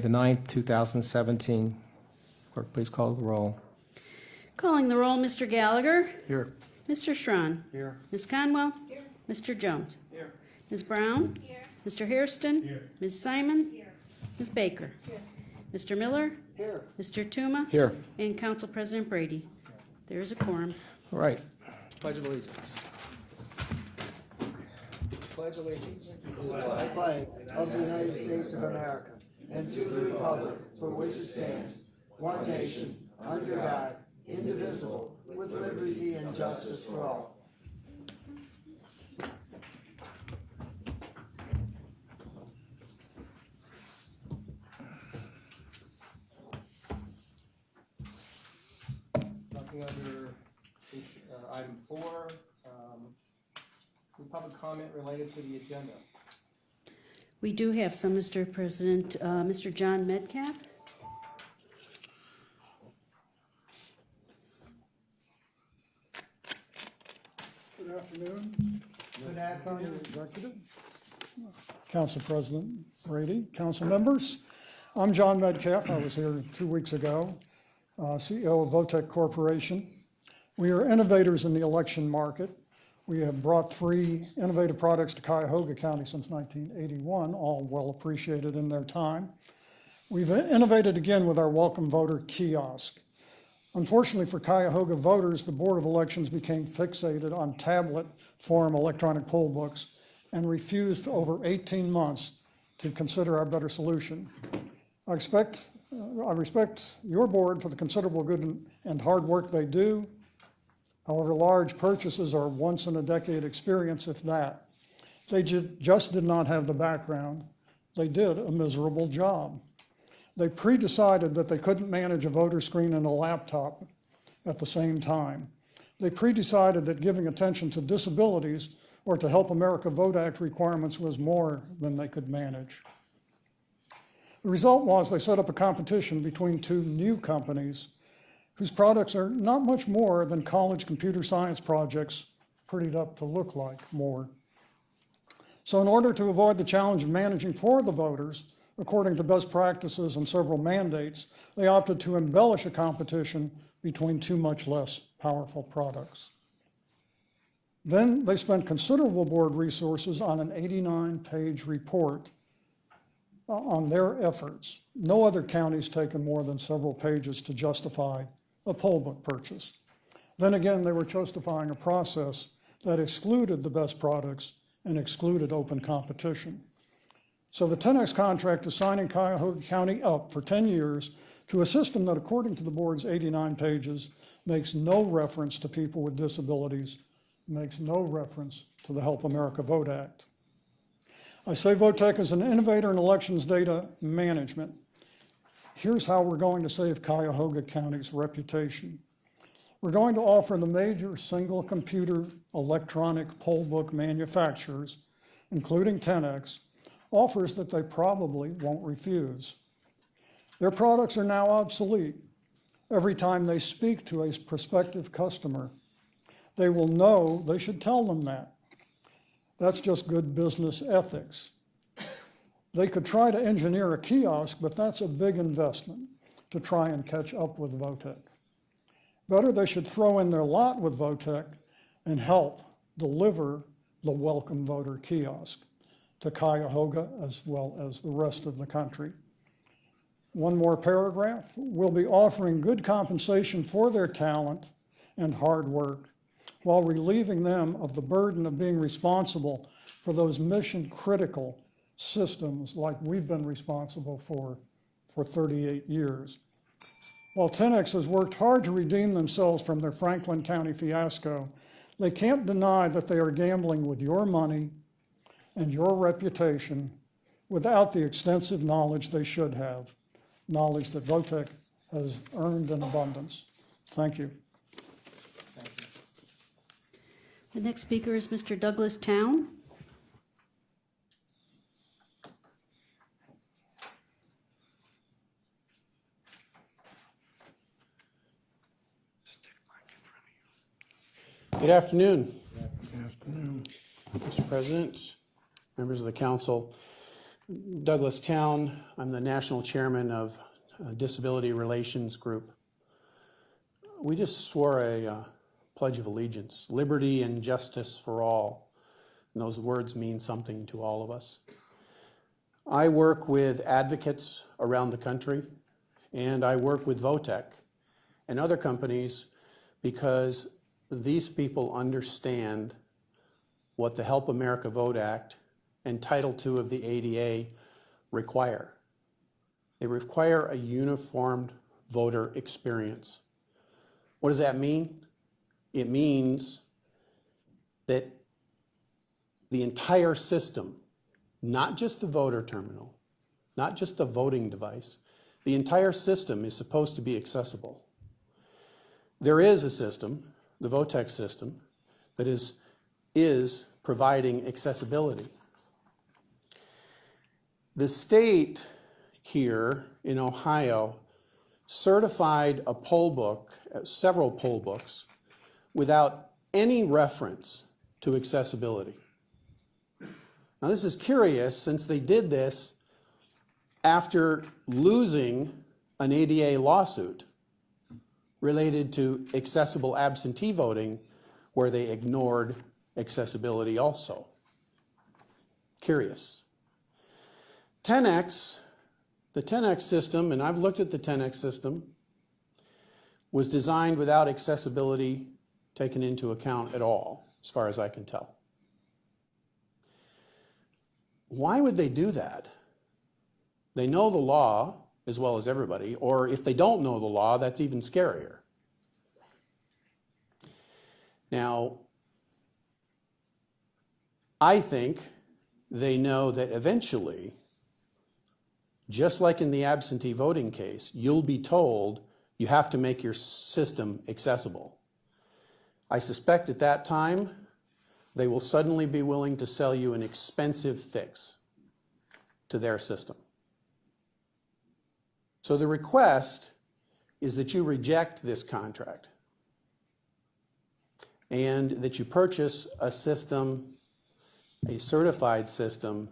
the 9th, 2017. Clerk, please call the roll. Calling the roll, Mr. Gallagher. Here. Mr. Schron. Here. Ms. Conwell. Here. Mr. Jones. Here. Ms. Brown. Here. Mr. Hairston. Here. Ms. Simon. Here. Ms. Baker. Here. Mr. Miller. Here. Mr. Tuma. Here. And Council President Brady. There is a quorum. All right. Pledge of Allegiance. Pledge allegiance. To the flag of the United States of America and to the republic for which it stands, one nation, under God, indivisible, with liberty and justice for all. Nothing under item 4. Any public comment related to the agenda? We do have some, Mr. President. Mr. John Metcalf. Good afternoon. Good afternoon. Executive, Council President Brady, council members. I'm John Metcalf. I was here 2 weeks ago, CEO of Votech Corporation. We are innovators in the election market. We have brought 3 innovative products to Cuyahoga County since 1981, all well appreciated in their time. We've innovated again with our Welcome Voter kiosk. Unfortunately for Cuyahoga voters, the Board of Elections became fixated on tablet form electronic poll books and refused for over 18 months to consider our better solution. I respect your board for the considerable good and hard work they do. However, large purchases are once in a decade experience, if that. They just did not have the background. They did a miserable job. They pre-decided that they couldn't manage a voter screen and a laptop at the same time. They pre-decided that giving attention to disabilities or to Help America Vote Act requirements was more than they could manage. The result was they set up a competition between 2 new companies whose products are not much more than college computer science projects prettied up to look like more. So in order to avoid the challenge of managing for the voters, according to best practices and several mandates, they opted to embellish a competition between 2 much less powerful products. Then they spent considerable board resources on an 89-page report on their efforts. No other county's taken more than several pages to justify a poll book purchase. Then again, they were justifying a process that excluded the best products and excluded open competition. So the 10X contract is signing Cuyahoga County up for 10 years to a system that, according to the board's 89 pages, makes no reference to people with disabilities, makes no reference to the Help America Vote Act. I say Votech is an innovator in elections data management. Here's how we're going to save Cuyahoga County's reputation. We're going to offer the major single computer electronic poll book manufacturers, including 10X, offers that they probably won't refuse. Their products are now obsolete. Every time they speak to a prospective customer, they will know they should tell them that. That's just good business ethics. They could try to engineer a kiosk, but that's a big investment to try and catch up with Votech. Better, they should throw in their lot with Votech and help deliver the Welcome Voter kiosk to Cuyahoga as well as the rest of the country. One more paragraph. We'll be offering good compensation for their talent and hard work while relieving them of the burden of being responsible for those mission-critical systems like we've been responsible for 38 years. While 10X has worked hard to redeem themselves from their Franklin County fiasco, they can't deny that they are gambling with your money and your reputation without the extensive knowledge they should have, knowledge that Votech has earned in abundance. Thank you. Thank you. The next speaker is Mr. Douglas Town. Good afternoon. Good afternoon. Mr. President, members of the council. Douglas Town. I'm the national chairman of Disability Relations Group. We just swore a Pledge of Allegiance, liberty and justice for all. And those words mean something to all of us. I work with advocates around the country, and I work with Votech and other companies because these people understand what the Help America Vote Act and Title II of the ADA require. They require a uniformed voter experience. What does that mean? It means that the entire system, not just the voter terminal, not just the voting device, the entire system is supposed to be accessible. There is a system, the Votech system, that is providing accessibility. The state here in Ohio certified a poll book, several poll books, without any reference to accessibility. Now this is curious since they did this after losing an ADA lawsuit related to accessible absentee voting where they ignored accessibility also. Curious. 10X, the 10X system, and I've looked at the 10X system, was designed without accessibility taken into account at all, as far as I can tell. Why would they do that? They know the law as well as everybody, or if they don't know the law, that's even scarier. Now, I think they know that eventually, just like in the absentee voting case, you'll be told you have to make your system accessible. I suspect at that time, they will suddenly be willing to sell you an expensive fix to their system. So the request is that you reject this contract and that you purchase a system, a certified system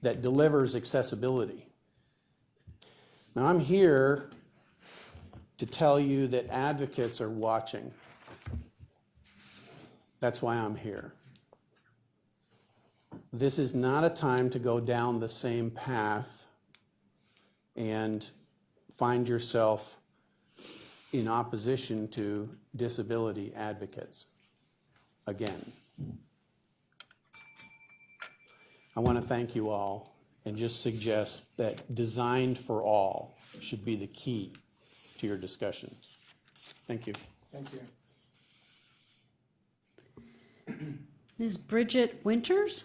that delivers accessibility. Now I'm here to tell you that advocates are watching. That's why I'm here. This is not a time to go down the same path and find yourself in opposition to disability advocates again. I want to thank you all and just suggest that designed for all should be the key to your discussions. Thank you. Thank you. Ms. Bridget Winters?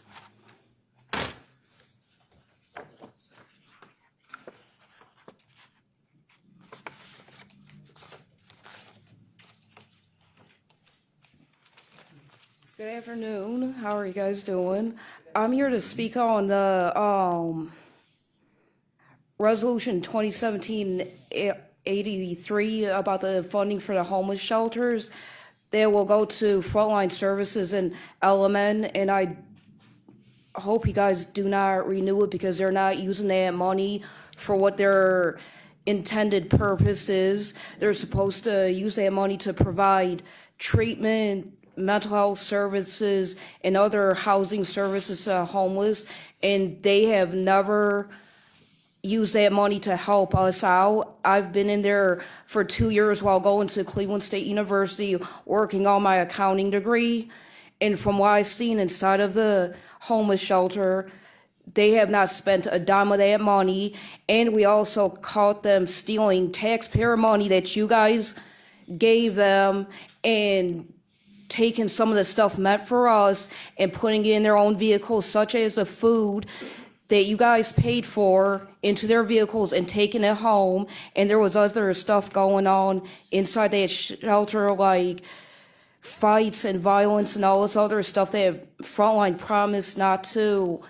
Good afternoon. How are you guys doing? I'm here to speak on the Resolution 2017-83 about the funding for the homeless shelters. They will go to Frontline Services and LMN, and I hope you guys do not renew it because they're not using that money for what their intended purpose is. They're supposed to use that money to provide treatment, mental health services, and other housing services to homeless, and they have never used that money to help us out. I've been in there for 2 years while going to Cleveland State University, working on my accounting degree, and from what I've seen inside of the homeless shelter, they have not spent a dime of that money, and we also caught them stealing taxpayer money that you guys gave them and taking some of the stuff meant for us and putting it in their own vehicles, such as the food that you guys paid for, into their vehicles and taking it home. And there was other stuff going on inside that shelter, like fights and violence and all this other stuff that Frontline promised not to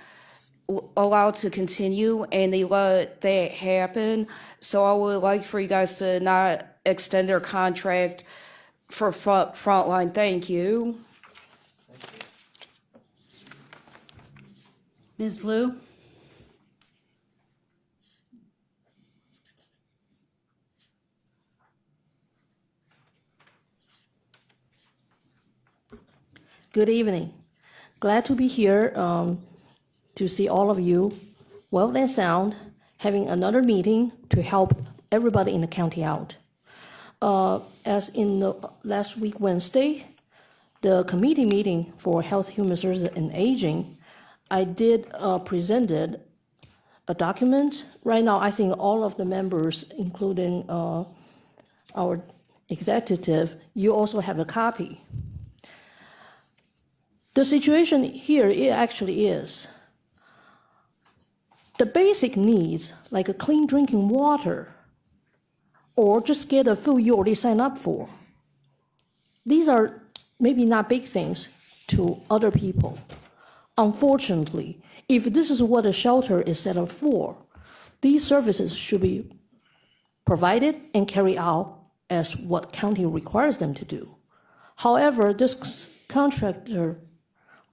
allow to continue, and they let that happen. So I would like for you guys to not extend their contract for Frontline. Thank you. Thank you. Ms. Lou? Good evening. Glad to be here to see all of you, well and sound, having another meeting to help everybody in the county out. As in the last week Wednesday, the committee meeting for Health, Human Services, and Aging, I did presented a document. Right now, I think all of the members, including our executive, you also have a copy. The situation here, it actually is the basic needs, like a clean drinking water, or just get a food you already signed up for. These are maybe not big things to other people. Unfortunately, if this is what a shelter is set up for, these services should be provided and carried out as what county requires them to do. However, this contractor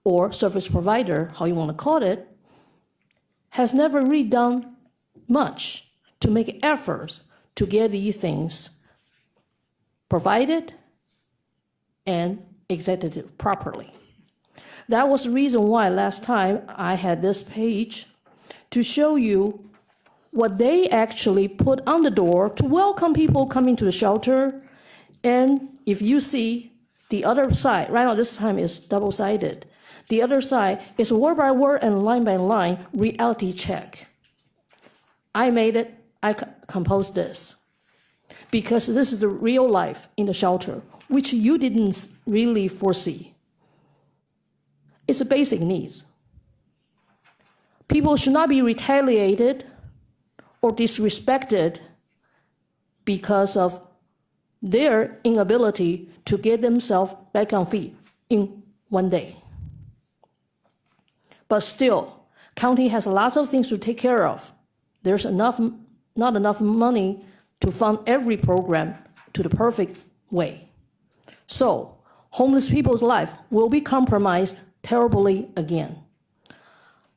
or service provider, how you want to call it, has never really done much to make efforts to get these things provided and executed properly. That was the reason why last time I had this page to show you what they actually put on the door to welcome people coming to the shelter. And if you see the other side, right now this time is double-sided. The other side is word by word and line by line reality check. I made it, I composed this, because this is the real life in the shelter, which you didn't really foresee. It's a basic needs. People should not be retaliated or disrespected because of their inability to get themselves back on feet in one day. But still, county has lots of things to take care of. There's not enough money to fund every program to the perfect way. So, homeless people's life will be compromised terribly again.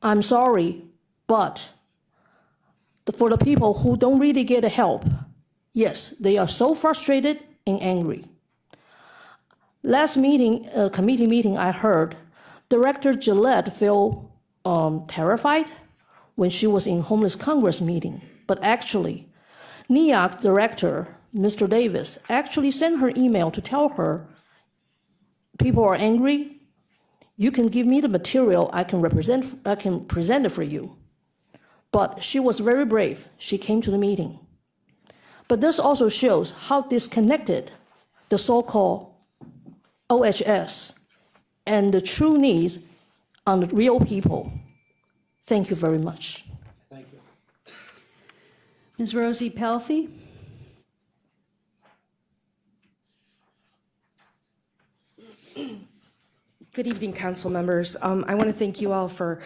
I'm sorry, but for the people who don't really get help, yes, they are so frustrated and angry. Last meeting, committee meeting, I heard Director Gillette felt terrified when she was in Homeless Congress meeting, but actually, NEOC director, Mr. Davis, actually sent her email to tell her, people are angry, you can give me the material, I can present it for you. But she was very brave, she came to the meeting. But this also shows how disconnected the so-called OHS and the true needs on the real people. Thank you very much. Thank you. Ms. Rosie Pelfey? Good evening, council members. I want to thank you all for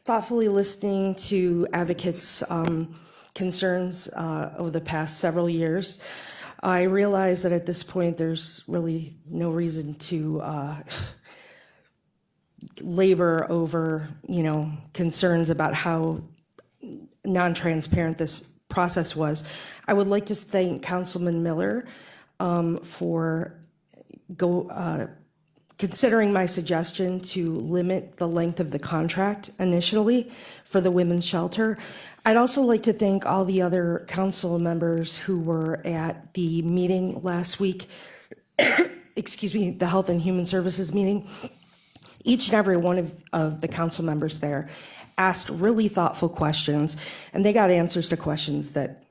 thoughtfully listening to advocates' concerns over the past several years. I realize that at this point, there's really no reason to labor over, concerns about how non-transparent this process was. I would like to thank Councilman Miller for considering my suggestion to limit the length of the contract initially for the women's shelter. I'd also like to thank all the other council members who were at the meeting last week, excuse me, the Health and Human Services meeting. Each and every one of the council members there asked really thoughtful questions, and they got answers to questions that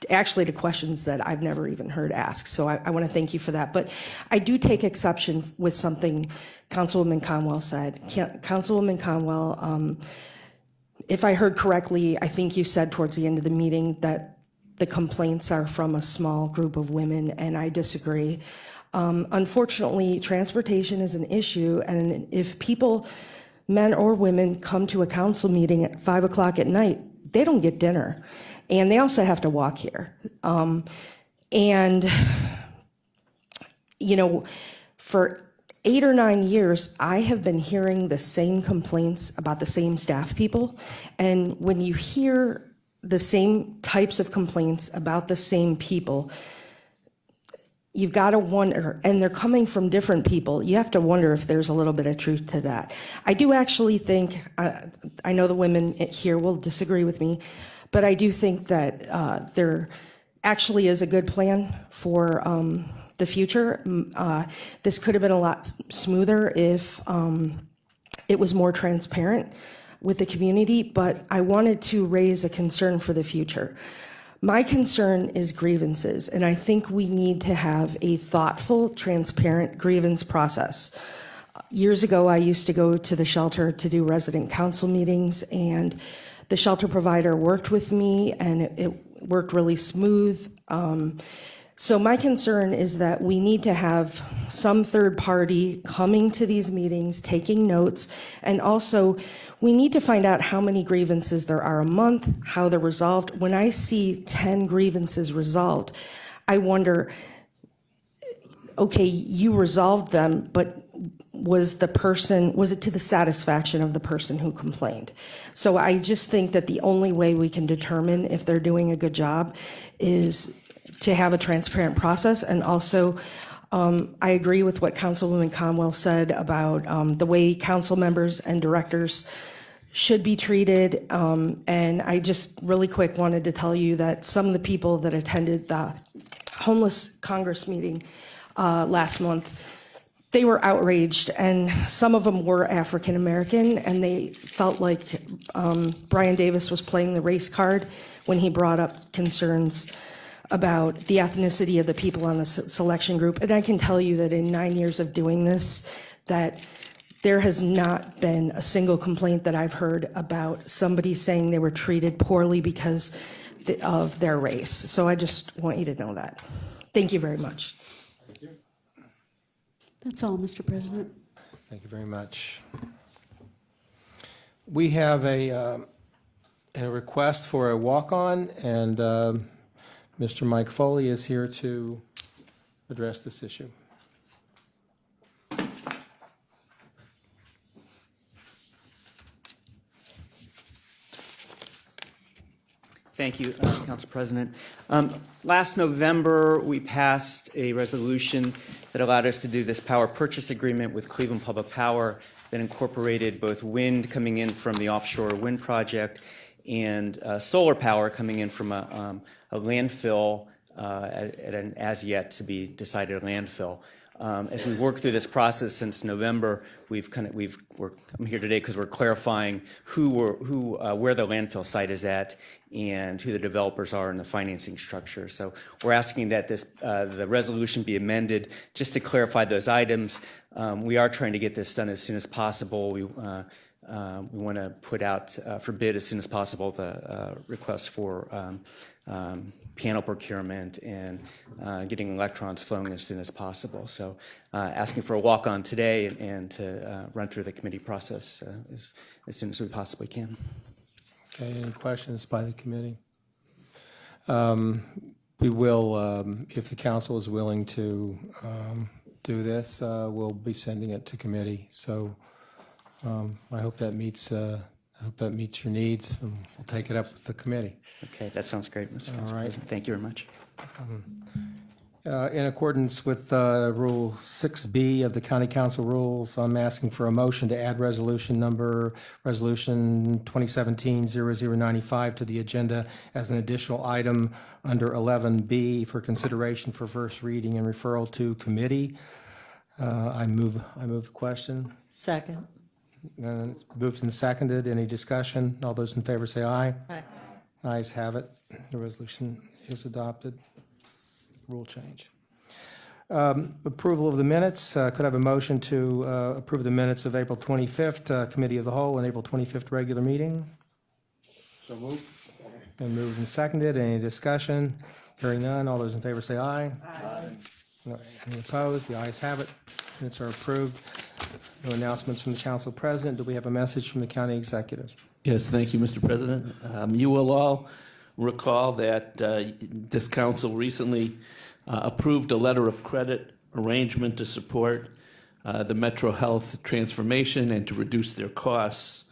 I've never even heard asked. So I want to thank you for that. But I do take exception with something Councilwoman Conwell said. Councilwoman Conwell, if I heard correctly, I think you said towards the end of the meeting that the complaints are from a small group of women, and I disagree. Unfortunately, transportation is an issue, and if people, men or women, come to a council meeting at 5 o'clock at night, they don't get dinner. And they also have to walk here. For 8 or 9 years, I have been hearing the same complaints about the same staff people. And when you hear the same types of complaints about the same people, you've got to wonder, and they're coming from different people, you have to wonder if there's a little bit of truth to that. I do actually think, I know the women here will disagree with me, but I do think that there actually is a good plan for the future. This could have been a lot smoother if it was more transparent with the community, but I wanted to raise a concern for the future. My concern is grievances, and I think we need to have a thoughtful, transparent grievance process. Years ago, I used to go to the shelter to do resident council meetings, and the shelter provider worked with me, and it worked really smooth. So my concern is that we need to have some third party coming to these meetings, taking notes, and also we need to find out how many grievances there are a month, how they're resolved. When I see 10 grievances resolved, I wonder, okay, you resolved them, but was it to the satisfaction of the person who complained? So I just think that the only way we can determine if they're doing a good job is to have a transparent process. And also, I agree with what Councilwoman Conwell said about the way council members and directors should be treated. And I just really quick wanted to tell you that some of the people that attended the Homeless Congress meeting last month, they were outraged, and some of them were African American, and they felt like Brian Davis was playing the race card when he brought up concerns about the ethnicity of the people on the selection group. And I can tell you that in 9 years of doing this, that there has not been a single complaint that I've heard about somebody saying they were treated poorly because of their race. So I just want you to know that. Thank you very much. That's all, Mr. President. Thank you very much. We have a request for a walk-on, and Mr. Mike Foley is here to address this issue. Thank you, Council President. Last November, we passed a resolution that allowed us to do this power purchase agreement with Cleveland Public Power that incorporated both wind coming in from the offshore wind project and solar power coming in from a landfill at an as-yet-to-be-decided landfill. As we work through this process since November, I'm here today because we're clarifying where the landfill site is at and who the developers are in the financing structure. So we're asking that the resolution be amended just to clarify those items. We are trying to get this done as soon as possible. We want to put out for bid as soon as possible the request for panel procurement and getting electrons flowing as soon as possible. So asking for a walk-on today and to run through the committee process as soon as we possibly can. Okay, any questions by the committee? We will, if the council is willing to do this, we'll be sending it to committee. So I hope that meets your needs, and we'll take it up with the committee. Okay, that sounds great, Mr. Council President. Thank you very much. In accordance with Rule 6B of the County Council Rules, I'm asking for a motion to add Resolution 2017-0095 to the agenda as an additional item under 11B for consideration for first reading and referral to committee. I move the question. Second. It's moved and seconded. Any discussion? All those in favor say aye. Aye. Ayes have it. The resolution is adopted. Rule change. Approval of the minutes. Could I have a motion to approve the minutes of April 25th, Committee of the Whole, and April 25th regular meeting? So moved. Been moved and seconded. Any discussion? Hearing none. All those in favor say aye. Aye. Any opposed? The ayes have it. Minutes are approved. No announcements from the council president. Do we have a message from the county executive? Yes, thank you, Mr. President. You will all recall that this council recently approved a letter of credit arrangement to support the Metro Health transformation and to reduce their costs.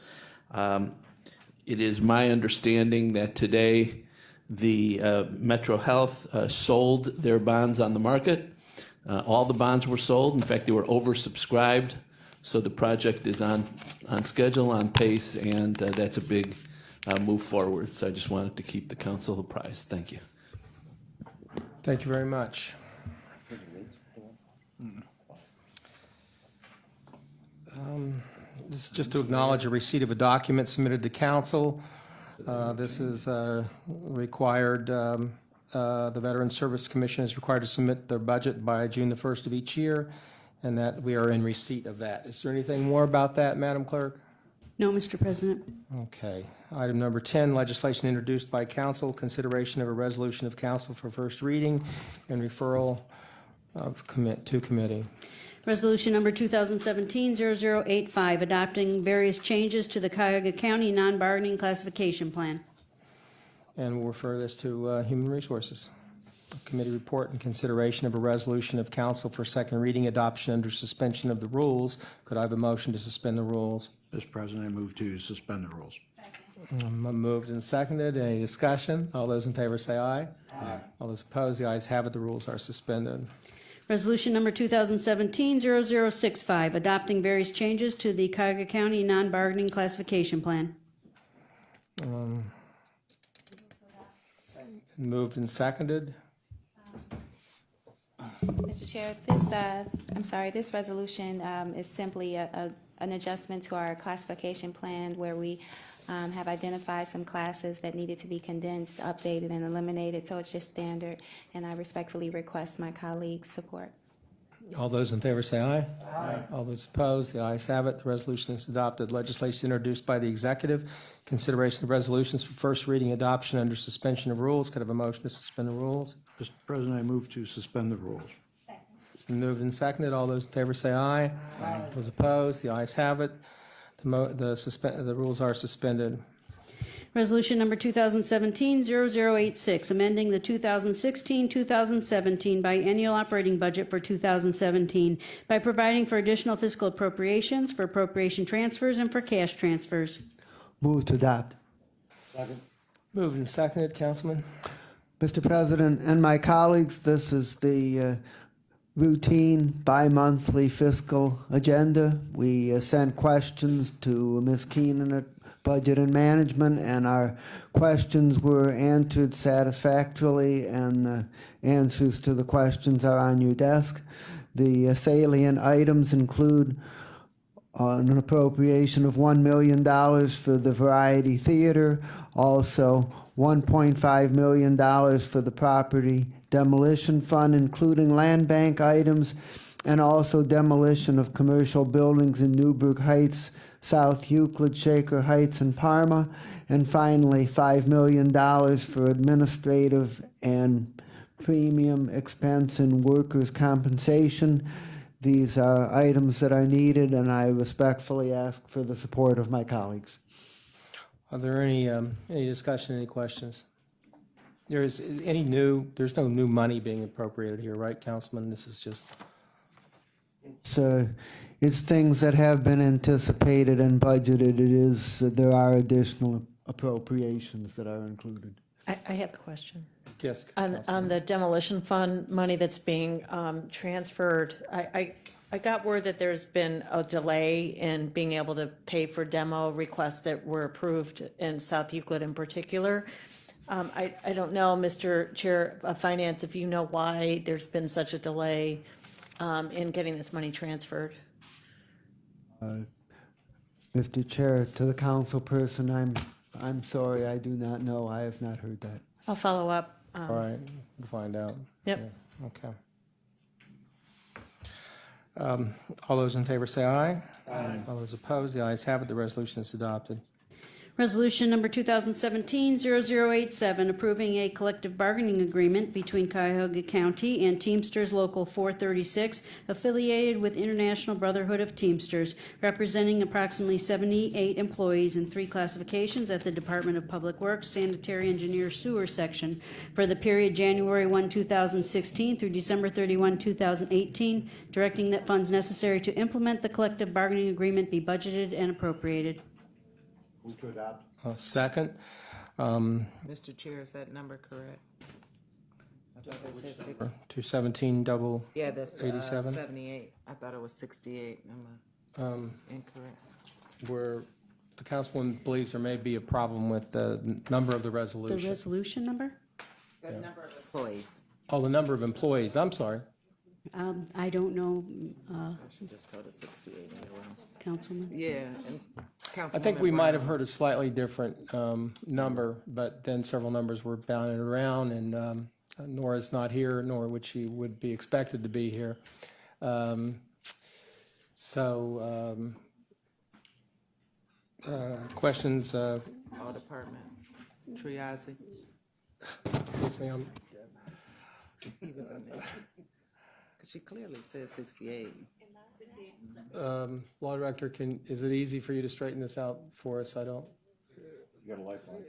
It is my understanding that today the Metro Health sold their bonds on the market. All the bonds were sold. In fact, they were oversubscribed. So the project is on schedule, on pace, and that's a big move forward. So I just wanted to keep the council apprised. Thank you. Thank you very much. This is just to acknowledge a receipt of a document submitted to council. This is required, the Veteran Service Commission is required to submit their budget by June the 1st of each year, and that we are in receipt of that. Is there anything more about that, Madam Clerk? No, Mr. President. Okay. Item number 10, legislation introduced by council, consideration of a resolution of council for first reading and referral of to committee. Resolution number 2017-0085, adopting various changes to the Cuyahoga County non-bargaining classification plan. And we'll refer this to Human Resources. Committee report and consideration of a resolution of council for second reading adoption under suspension of the rules. Could I have a motion to suspend the rules? Mr. President, I move to suspend the rules. Moved and seconded. Any discussion? All those in favor say aye. Aye. All those opposed, the ayes have it. The rules are suspended. Resolution number 2017-0065, adopting various changes to the Cuyahoga County non-bargaining classification plan. Moved and seconded. Mr. Chair, this resolution is simply an adjustment to our classification plan where we have identified some classes that needed to be condensed, updated, and eliminated, so it's just standard, and I respectfully request my colleagues' support. All those in favor say aye. Aye. All those opposed, the ayes have it. The resolution is adopted. Legislation introduced by the executive. Consideration of resolutions for first reading adoption under suspension of rules. Could I have a motion to suspend the rules? Mr. President, I move to suspend the rules. It's been moved and seconded. All those in favor say aye. Aye. Those opposed, the ayes have it. The rules are suspended. Resolution number 2017-0086, amending the 2016-2017 biennial operating budget for 2017 by providing for additional fiscal appropriations, for appropriation transfers, and for cash transfers. Move to adopt. Moved and seconded. Councilman? Mr. President and my colleagues, this is the routine bi-monthly fiscal agenda. We sent questions to Ms. Keenan at Budget and Management, and our questions were answered satisfactorily, and answers to the questions are on your desk. The salient items include an appropriation of $1 million for the Variety Theater, also $1.5 million for the Property Demolition Fund, including land bank items, and also demolition of commercial buildings in Newburgh Heights, South Euclid, Shaker Heights, and Parma, and finally $5 million for administrative and premium expense and workers' compensation. These are items that are needed, and I respectfully ask for the support of my colleagues. Are there any discussion, any questions? There's no new money being appropriated here, right, Councilman? This is just... It's things that have been anticipated and budgeted. There are additional appropriations that are included. I have a question. Yes. On the demolition fund money that's being transferred, I got word that there's been a delay in being able to pay for demo requests that were approved in South Euclid in particular. I don't know, Mr. Chair of Finance, if you know why there's been such a delay in getting this money transferred. Mr. Chair, to the council person, I'm sorry, I do not know. I have not heard that. I'll follow up. All right, we'll find out. Yep. Yeah, okay. All those in favor say aye. Aye. All those opposed, the ayes have it. The resolution is adopted. Resolution number 2017-0087, approving a collective bargaining agreement between Cuyahoga County and Teamsters Local 436, affiliated with International Brotherhood of Teamsters, representing approximately 78 employees in 3 classifications at the Department of Public Works Sanitary Engineer Sewer Section for the period January 1, 2016 through December 31, 2018, directing that funds necessary to implement the collective bargaining agreement be budgeted and appropriated. Second. Mr. Chair, is that number correct? I thought it said 217 double, yeah, that's 87? 78. I thought it was 68. Am I incorrect? where the councilwoman believes there may be a problem with the number of the The resolution. resolution number? The number of employees. Oh, the number of employees, I'm sorry. I don't know, She just told us 68 anyway. Councilman. Yeah, and I think we Councilwoman might have Brown. heard a slightly different number, but then several numbers were bounded around, and Nora's not here, nor would she would be expected to be here. Questions? Law Department. Triazi. Excuse me, He was in there. 'Cause she clearly said 68. Law Director, is it easy for you to straighten this out for us? I don't. You got a lifeline.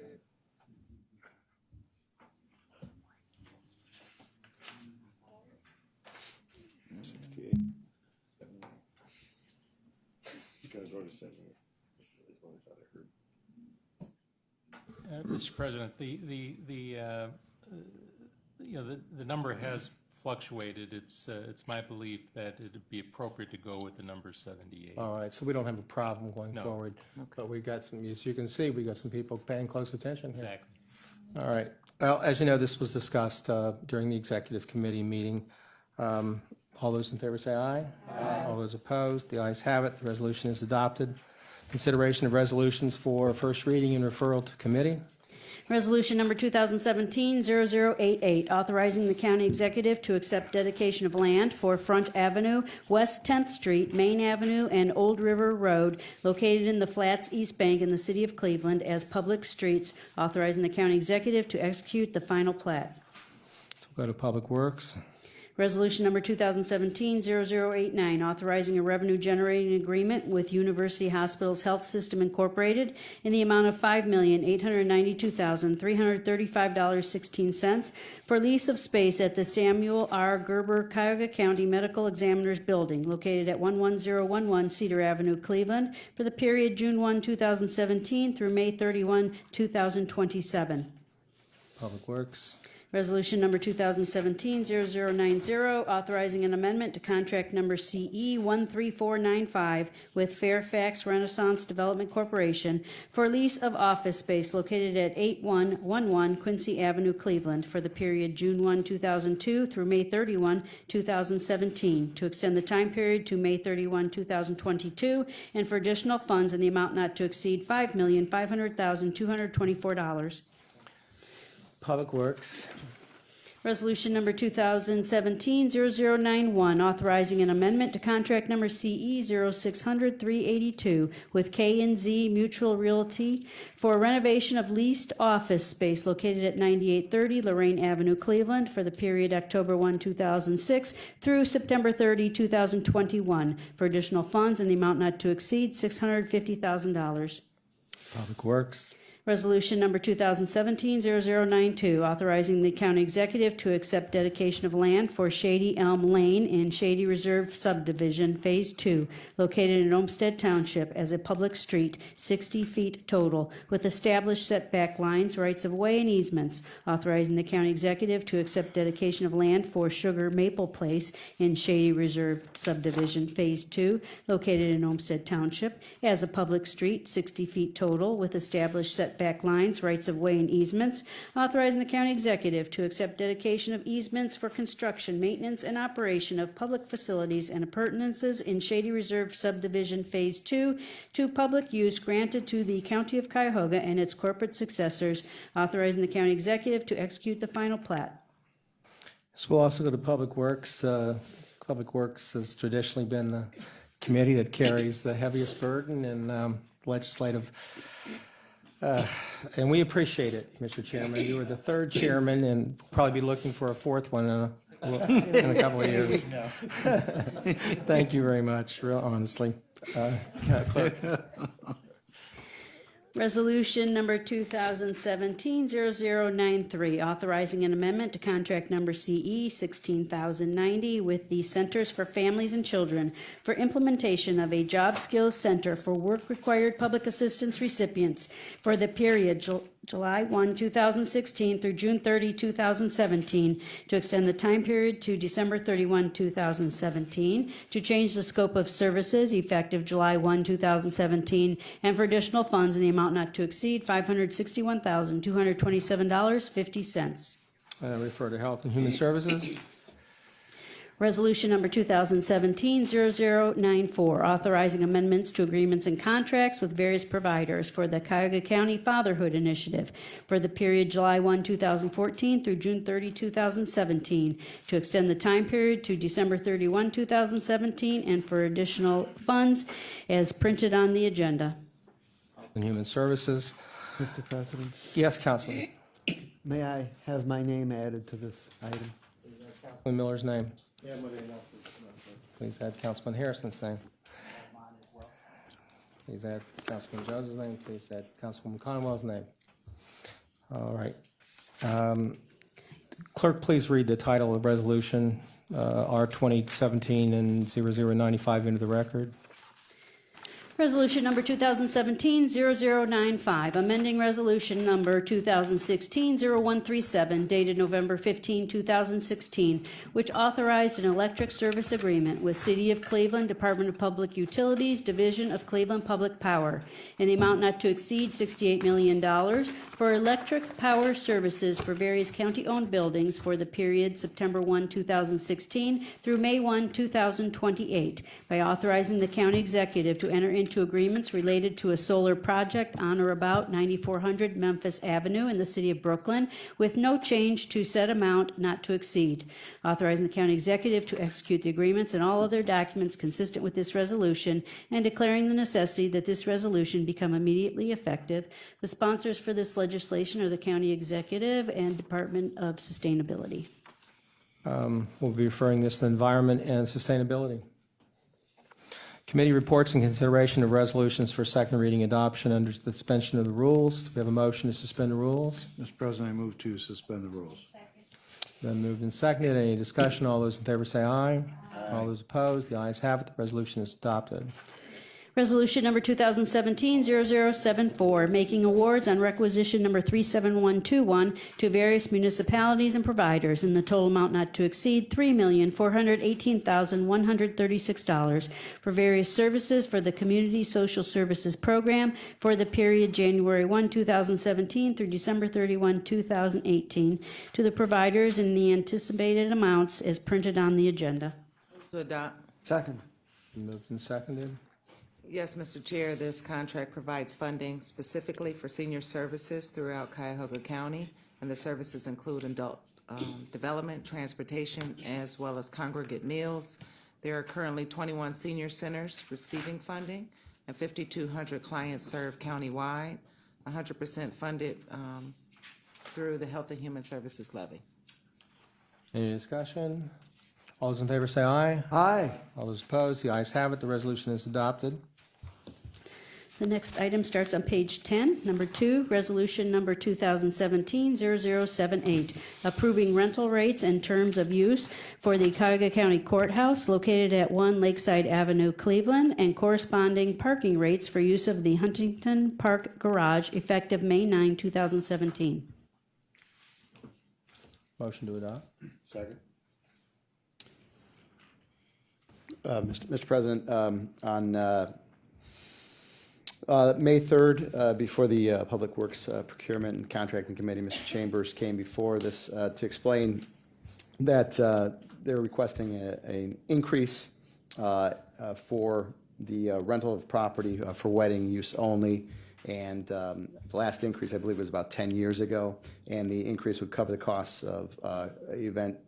Mr. President, the number has fluctuated. It's my belief that it'd be appropriate to go with the number 78. All right, so we don't have a problem going No. forward. But we've got some, as you can see, we've got some people paying close attention here. Exactly. All right. Well, as you know, this was discussed during the executive committee meeting. All those in favor say aye. Aye. All those opposed, the ayes have it. The resolution is adopted. Consideration of resolutions for first reading and referral to committee. Resolution number 2017-0088, authorizing the county executive to accept dedication of land for Front Avenue, West 10th Street, Main Avenue, and Old River Road, located in the Flats East Bank in the city of Cleveland as public streets, authorizing the county executive to execute the final plat. So we'll go to Public Works. Resolution number 2017-0089, authorizing a revenue-generating agreement with University Hospitals Health System Incorporated in the amount of $5,892,335.16 for lease of space at the Samuel R. Gerber, Cuyahoga County Medical Examiner's Building, located at 11011 Cedar Avenue, Cleveland, for the period June 1, 2017 through May 31, 2027. Public Works. Resolution number 2017-0090, authorizing an amendment to contract number CE 13495 with Fairfax Renaissance Development Corporation for lease of office space located at 8111 Quincy Avenue, Cleveland, for the period June 1, 2002 through May 31, 2017, to extend the time period to May 31, 2022, and for additional funds in the amount not to exceed $5,500,224. Public Works. Resolution number 2017-0091, authorizing an amendment to contract number CE 0600-382 with K&Z Mutual Realty for renovation of leased office space located at 9830 Lorraine Avenue, Cleveland, for the period October 1, 2006 through September 30, 2021, for additional funds in the amount not to exceed $650,000. Public Works. Resolution number 2017-0092, authorizing the county executive to accept dedication of land for Shady Elm Lane in Shady Reserve Subdivision, Phase 2, located in Olmsted Township as a public street, 60 feet total, with established setback lines, rights-of-way, and easements, authorizing the county executive to accept dedication of land for Sugar Maple Place in Shady Reserve Subdivision, Phase 2, located in Olmsted Township, as a public street, 60 feet total, with established setback lines, rights-of-way, and easements, authorizing the county executive to accept dedication of easements for construction, maintenance, and operation of public facilities and appurtenances in Shady Reserve Subdivision Phase 2 to public use granted to the County of Cuyahoga and its corporate successors, authorizing the county executive to execute the final plat. So we'll also go to Public Works. Public Works has traditionally been the committee that carries the heaviest burden in legislative. And we appreciate it, Mr. Chairman. You were the third chairman, and probably be looking for a fourth one in a couple of years. Thank you very much, real honestly. Clerk. Resolution number 2017-0093, authorizing an amendment to contract number CE 16090 with the Centers for Families and Children for implementation of a job skills center for work-required public assistance recipients for the period July 1, 2016 through June 30, 2017, to extend the time period to December 31, 2017, to change the scope of services effective July 1, 2017, and for additional funds in the amount not to exceed $561,227.50. Refer to Health and Human Services. Resolution number 2017-0094, authorizing amendments to agreements and contracts with various providers for the Cuyahoga County Fatherhood Initiative for the period July 1, 2014 through June 30, 2017, to extend the time period to December 31, 2017, and for additional funds as printed on the agenda. Health and Human Services. Mr. President, Yes, Councilman. may I have my name added to this item? Councilman Miller's name. Please add Councilman Harrison's name. Please add Councilman Jones's name. Please add Councilwoman Conwell's name. All right. Clerk, please read the title of resolution, R 2017 and 0095 into the record. Resolution number 2017-0095, amending resolution number 2016-0137, dated November 15, 2016, which authorized an electric service agreement with City of Cleveland Department of Public Utilities, Division of Cleveland Public Power, in the amount not to exceed $68 million for electric power services for various county-owned buildings for the period September 1, 2016 through May 1, 2028, by authorizing the county executive to enter into agreements related to a solar project on or about 9400 Memphis Avenue in the city of Brooklyn, with no change to said amount not to exceed. Authorizing the county executive to execute the agreements and all other documents consistent with this resolution, and declaring the necessity that this resolution become immediately effective. The sponsors for this legislation are the county executive and Department of Sustainability. We'll be referring this to Environment and Sustainability. Committee reports and consideration of resolutions for second reading adoption under the suspension of the rules. Do we have a motion to suspend the rules? Mr. President, I move to suspend the rules. Then moved and seconded. Any discussion? All those in favor say aye. All those opposed, the ayes have it. The resolution is adopted. Resolution number 2017-0074, making awards on requisition number 37121 to various municipalities and providers in the total amount not to exceed $3,418,136 for various services for the Community Social Services Program for the period January 1, 2017 through December 31, 2018, to the providers in the anticipated amounts as printed on the agenda. To adopt. Second. Moved and seconded. Yes, Mr. Chair, this contract provides funding specifically for senior services throughout Cuyahoga County, and the services include adult development, transportation, as well as congregate meals. There are currently 21 senior centers receiving funding, and 5,200 clients served countywide, 100% funded through the Health and Human Services levy. Any discussion? All those in favor say aye. Aye. All those opposed, the ayes have it. The resolution is adopted. The next item starts on page 10, number 2, resolution number 2017-0078, approving rental rates and terms of use for the Cuyahoga County Courthouse located at 1 Lakeside Avenue, Cleveland, and corresponding parking rates for use of the Huntington Park Garage effective May 9, 2017. Motion to adopt. Second. Mr. President, on May 3rd, before the Public Works Procurement and Contracting Committee, Mr. Chambers came before this to explain that they're requesting an increase for the rental of property for wedding use only. And the last increase, I believe, was about 10 years ago, and the increase would cover the costs of event,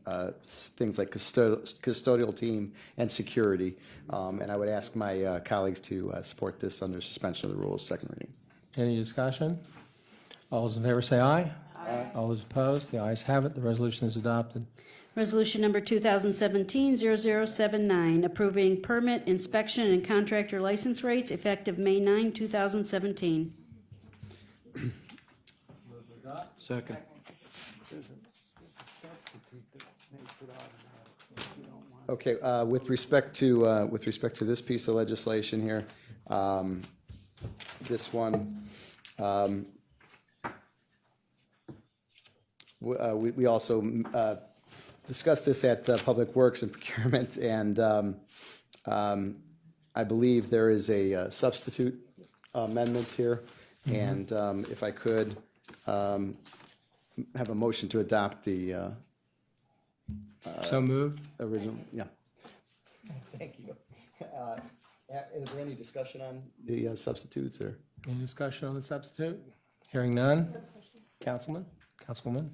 things like custodial team and security. And I would ask my colleagues to support this under suspension of the rules, second reading. Any discussion? All those in favor say aye. Aye. All those opposed, the ayes have it. The resolution is adopted. Resolution number 2017-0079, approving permit, inspection, and contractor license rates effective May 9, 2017. Second. Okay, with respect to this piece of legislation here, this one, We also discussed this at Public Works and Procurement, and I believe there is a substitute amendment here. And if I could have a motion to adopt the So moved. original, yeah. Thank you. Is there any discussion on the substitutes, or? Any discussion on the substitute? Hearing none. Councilman, Councilwoman?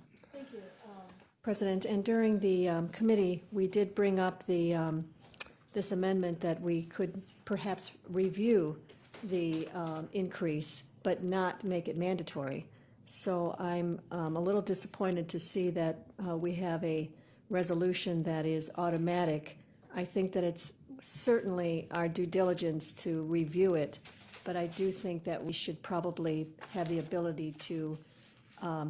President, and during the committee, we did bring up the, this amendment that we could perhaps review the increase, but not make it mandatory. So I'm a little disappointed to see that we have a resolution that is automatic. I think that it's certainly our due diligence to review it, but I do think that we should probably have the ability to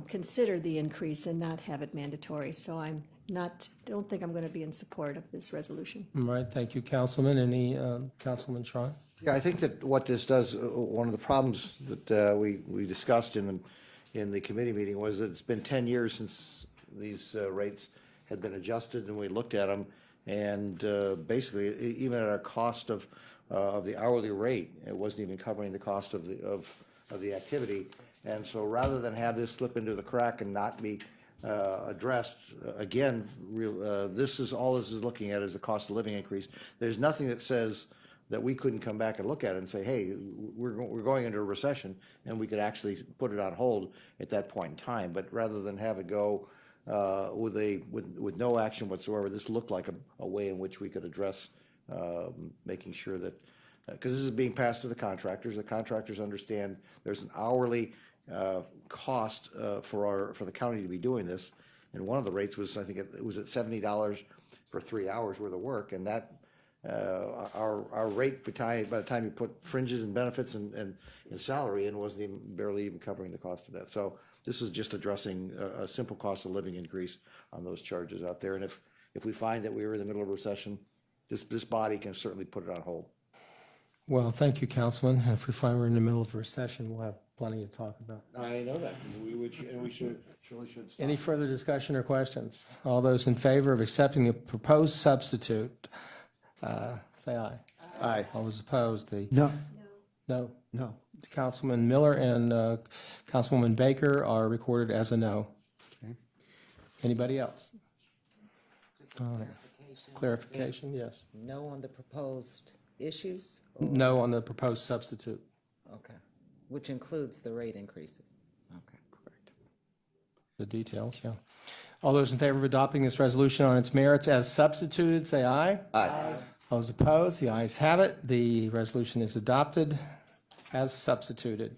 consider the increase and not have it mandatory. So I'm not, don't think I'm going to be in support of this resolution. All right, thank you, Councilman. Any, Councilman Schron? Yeah, I think that what this does, one of the problems that we discussed in the committee meeting was that it's been 10 years since these rates had been adjusted, and we looked at them, and basically, even at our cost of the hourly rate, it wasn't even covering the cost of the activity. And so rather than have this slip into the crack and not be addressed, again, this is looking at is the cost of living increase. There's nothing that says that we couldn't come back and look at it and say, hey, we're going into a recession, and we could actually put it on hold at that point in time. But rather than have it go with no action whatsoever, this looked like a way in which we could address making sure that, because this is being passed to the contractors understand there's an hourly cost for the county to be doing this. And one of the rates was, I think it was at $70 for 3 hours worth of work, and that our rate by the time you put fringes and benefits and salary in wasn't barely even covering the cost of that. So this is just addressing a simple cost of living increase on those charges out there. And if we find that we were in the middle of a recession, this body can certainly put it on hold. Well, thank you, Councilman. If we find we're in the middle of a recession, we'll have plenty to talk about. I know that. We surely should stop. Any further discussion or questions? All those in favor of accepting the proposed substitute, say aye. Aye. All those opposed, No. no. No. Councilman Miller and Councilwoman Baker are recorded as a no. Okay. Anybody else? Just a All right. Clarification, yes. No on the proposed issues? No on the proposed substitute. Okay, which includes the rate increases. Okay, correct. The details, yeah. All those in favor of adopting this resolution on its merits as substituted, say aye. Aye. All those opposed, the ayes have it. The resolution is adopted as substituted.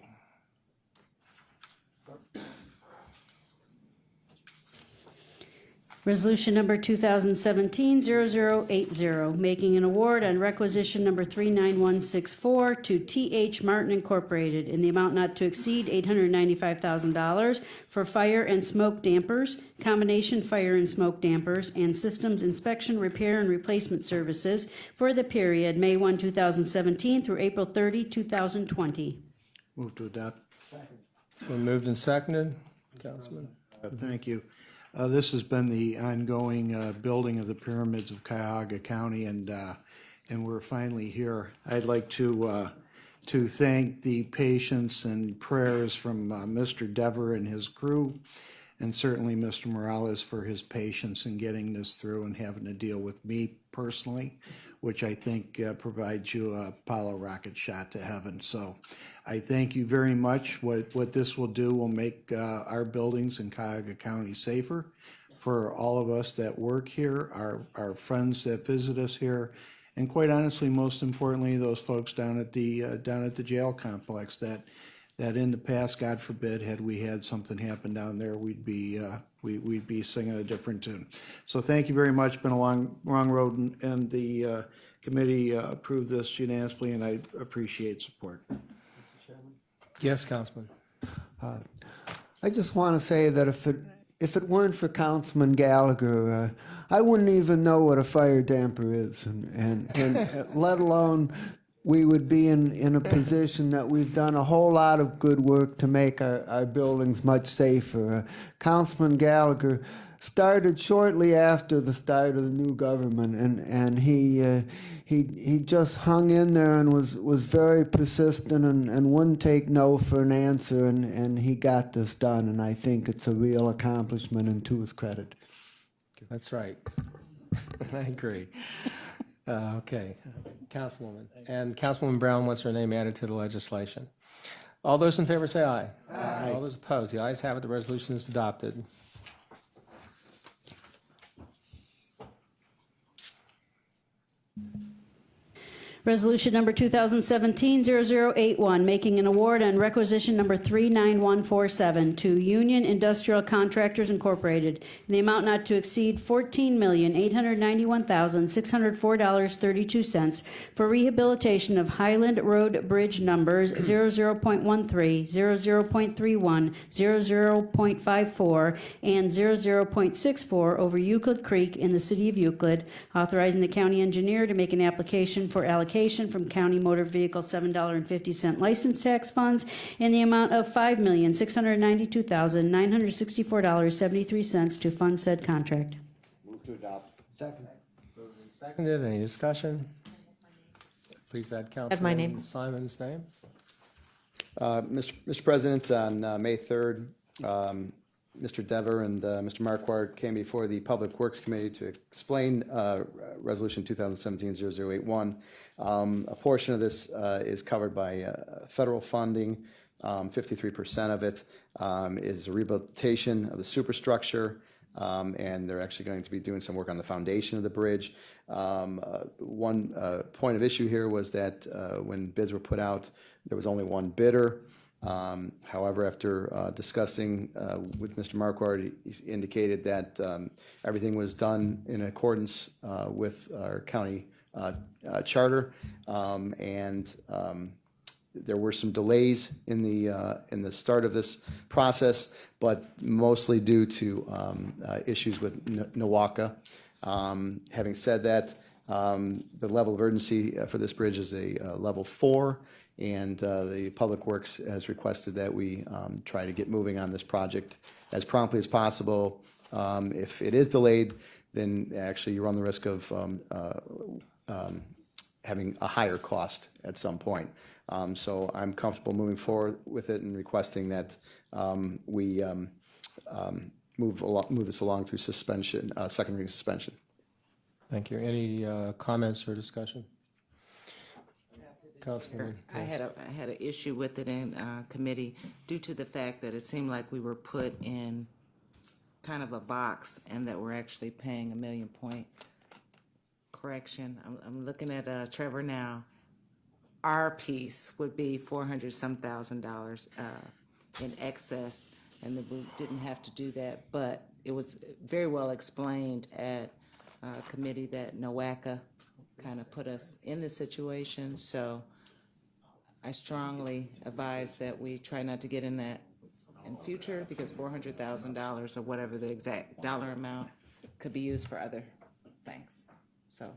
Resolution number 2017-0080, making an award on requisition number 39164 to T.H. Martin Incorporated in the amount not to exceed $895,000 for fire and smoke dampers, combination fire and smoke dampers, and systems inspection, repair, and replacement services for the period May 1, 2017 through April 30, 2020. Move to adopt. Been moved and seconded. Councilman? Thank you. This has been the ongoing building of the pyramids of Cuyahoga County, and we're finally here. I'd like to thank the patience and prayers from Mr. Dever and his crew, and certainly Mr. Morales for his patience in getting this through and having to deal with me personally, which I think provides you a Apollo rocket shot to heaven. So I thank you very much. What this will do will make our buildings in Cuyahoga County safer for all of us that work here, our friends that visit us here, and quite honestly, most importantly, those folks down at the jail complex that in the past, God forbid, had we had something happen down there, we'd be singing a different tune. So thank you very much. Been a long road, and the committee approved this unanimously, and I appreciate support. Yes, Councilman. I just want to say that if it weren't for Councilman Gallagher, I wouldn't even know what a fire damper is, and let alone we would be in a position that we've done a whole lot of good work to make our buildings much safer. Councilman Gallagher started shortly after the start of the new government, and he just hung in there and was very persistent and wouldn't take no for an answer, and he got this done, and I think it's a real accomplishment and to his credit. That's right. I agree. Okay, Councilwoman. And Councilwoman Brown wants her name added to the legislation. All those in favor say aye. Aye. All those opposed, the ayes have it, the resolution is adopted. Resolution number 2017-0081, making an award on requisition number 39147 to Union Industrial Contractors Incorporated in the amount not to exceed $14,891,604.32 for rehabilitation of Highland Road Bridge numbers 00.13, 00.31, 00.54, and 00.64 over Euclid Creek in the city of Euclid, authorizing the county engineer to make an application for allocation from County Motor Vehicle $7.50 license tax funds in the amount of $5,692,964.73 to fund said contract. Move to adopt. Second. Moved and seconded. Any discussion? Please add Add my name. Councilman Simon's name. Mr. President, on May 3rd, Mr. Dever and Mr. Marquardt came before the Public Works Committee to explain Resolution 2017-0081. A portion of this is covered by federal funding. 53% of it is a rehabilitation of the superstructure, and they're actually going to be doing some work on the foundation of the bridge. One point of issue here was that when bids were put out, there was only one bidder. However, after discussing with Mr. Marquardt, he indicated that everything was done in accordance with our county charter, and there were some delays in the start of this process, but mostly due to issues with NWACA. Having said that, the level of urgency for this bridge is a level 4. And the Public Works has requested that we try to get moving on this project as promptly as possible. If it is delayed, then actually you run the risk of having a higher cost at some point. So I'm comfortable moving forward with it and requesting that we move this along through suspension, second reading suspension. Thank you. Any comments or discussion? Councilman. I had an issue with it in committee due to the fact that it seemed like we were put in kind of a box and that we're actually paying $1 million point correction. I'm looking at Trevor now. Our piece would be $400-some thousand in excess, and that we didn't have to do that. But it was very well explained at committee that NWACA kind of put us in this situation, so I strongly advise that we try not to get in that in future, because $400,000 or whatever the exact dollar amount could be used for other things. So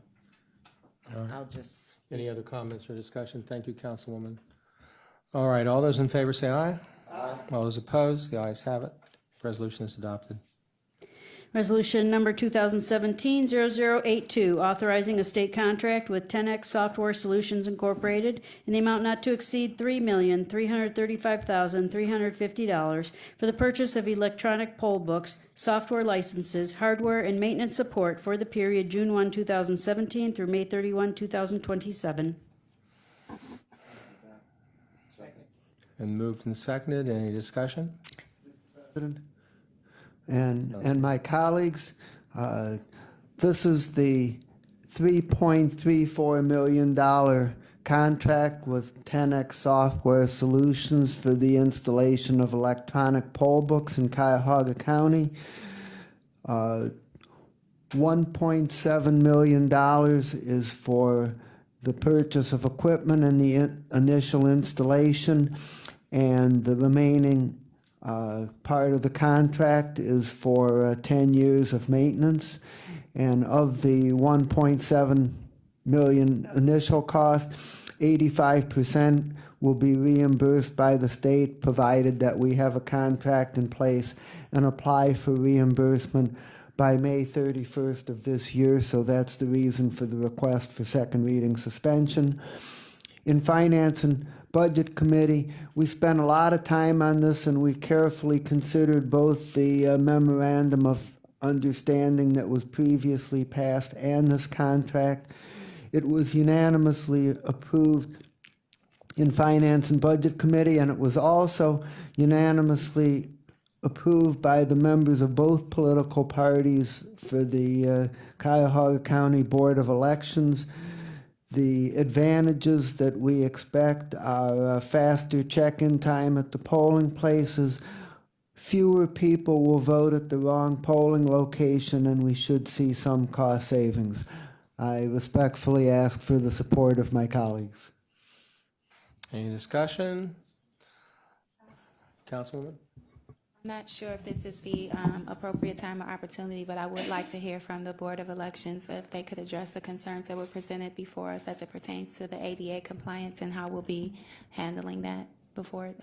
I'll just. Any other comments or discussion? Thank you, Councilwoman. All right, all those in favor say aye. Aye. All those opposed, the ayes have it. Resolution is adopted. Resolution number 2017-0082, authorizing a state contract with 10X Software Solutions Incorporated in the amount not to exceed $3,335,350 for the purchase of electronic poll books, software licenses, hardware, and maintenance support for the period June 1, 2017 through May 31, 2027. And moved and seconded. Any discussion? And my colleagues, this is the $3.34 million contract with 10X Software Solutions for the installation of electronic poll books in Cuyahoga County. $1.7 million is for the purchase of equipment and the initial installation, and the remaining part of the contract is for 10 years of maintenance. And of the $1.7 million initial cost. 85% will be reimbursed by the state, provided that we have a contract in place and apply for reimbursement by May 31st of this year. So that's the reason for the request for second reading suspension. In Finance and Budget Committee, we spent a lot of time on this, and we carefully considered both the memorandum of understanding that was previously passed and this contract. It was unanimously approved in Finance and Budget Committee, and it was also unanimously approved by the members of both political parties for the Cuyahoga County Board of Elections. The advantages that we expect are faster check-in time at the polling places, fewer people will vote at the wrong polling location, and we should see some cost savings. I respectfully ask for the support of my colleagues. Any discussion? Councilwoman? I'm not sure if this is the appropriate time or opportunity, but I would like to hear from the Board of Elections if they could address the concerns that were presented before us as it pertains to the ADA compliance and how we'll be handling that before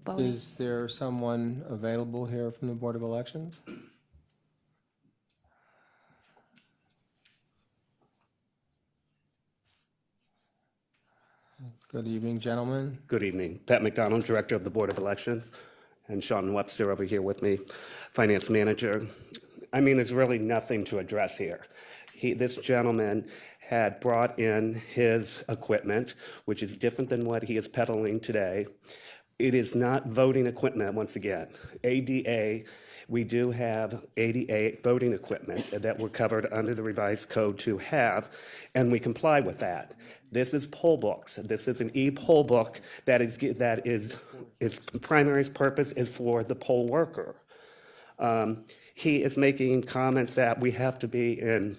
voting. Is there someone available here from the Board of Elections? Good evening, gentlemen. Good evening. Pat McDonald, Director of the Board of Elections, and Sean Webster over here with me, Finance Manager. I mean, there's really nothing to address here. This gentleman had brought in his equipment, which is different than what he is peddling today. It is not voting equipment, once again. ADA, we do have ADA voting equipment that we're covered under the revised code to have, and we comply with that. This is poll books. This is an e-poll book that is its primary purpose is for the poll worker. He is making comments that we have to be in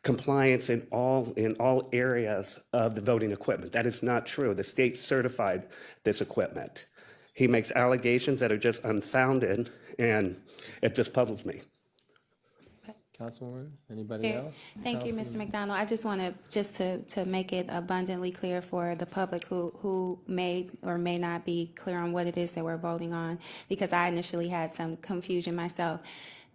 compliance in all areas of the voting equipment. That is not true. The state certified this equipment. He makes allegations that are just unfounded, and it just puzzles me. Councilwoman, anybody else? Thank you, Mr. McDonald. I just want to make it abundantly clear for the public who may or may not be clear on what it is that we're voting on, because I initially had some confusion myself.